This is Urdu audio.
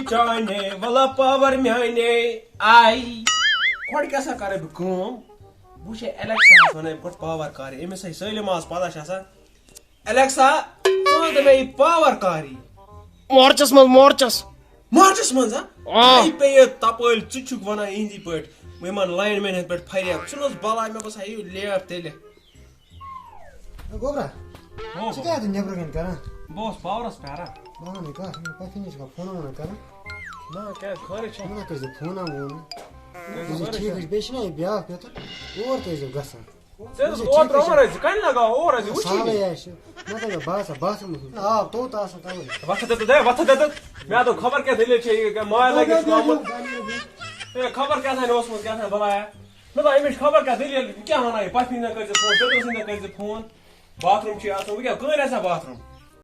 چانے والا پاور میانے آئی گۄڈٕ کیٛاہ سا کَرے بہٕ کٲم بہٕ وٕچھے ایلیکساہَس وَنَے بہٕ گۄڈٕ پاور کر أمِس ہے سٲلِم آز پتہ چھِ آسان ایلیکسا ژٕ وَن تہٕ مےٚ یہِ پاور کر یی مارچس مارچس منٛز ہا پیٚیہِ تپٲلۍ ژٕ چھُکھ وَنان اِہِنٛدی پٲٹھۍ یِمن لایِن مین ہٕنٛدۍ پٲٹھۍ فریب ژٕ نہٕ حظ بلاے مےٚ باسان یہِ لیٹ تیٚلہِ گوبرا ژٕ کیٛاہ تہِ نیٚبرٕ کَنۍ کران بہٕ اوسُس پاورس پیاران بہٕ وَنَے کَتھ پَتہٕ چھِ فونا وونا کران نہ کیٛازِ خٲرٕے چھا وَنان کٔرۍزِ فونا وونا ٹھیٖک حظ بیٚیہِ چھِنا یہِ بیٛاکھ پیٚتر اور تہِ ٲسۍزیو گژھان اوترٕ اوٚمر ٲسۍ کَنہِ لگاو اور ٲسۍ سہلٕے آسہِ مےٚ دَپیو بہٕ آسا باتھروٗمَس منٛز آب توٚت آسان تَوَے وَتھٕ دِتُت مےٚ دوٚپ خبر کیٛاہ دٔلیٖل چھےٚ یہِ مال لٔگِتھ آمُت ہے خبر کیٛاہ تانۍ اوسمُت کیٛاہ تانۍ بلایا مےٚ دوٚپ أمِس خبر کیٛاہ دٔلیٖل یہِ کیٛاہ وَنان یہِ پَتہٕ نہٕ کٔرۍزِ فون ٹٔٹرٕ سٕنٛدۍ کٔرۍزِ فون باتھروٗم چھُ آسان وۄنۍ کیٛاہ کٕہٕنۍ آسیا باتھروٗم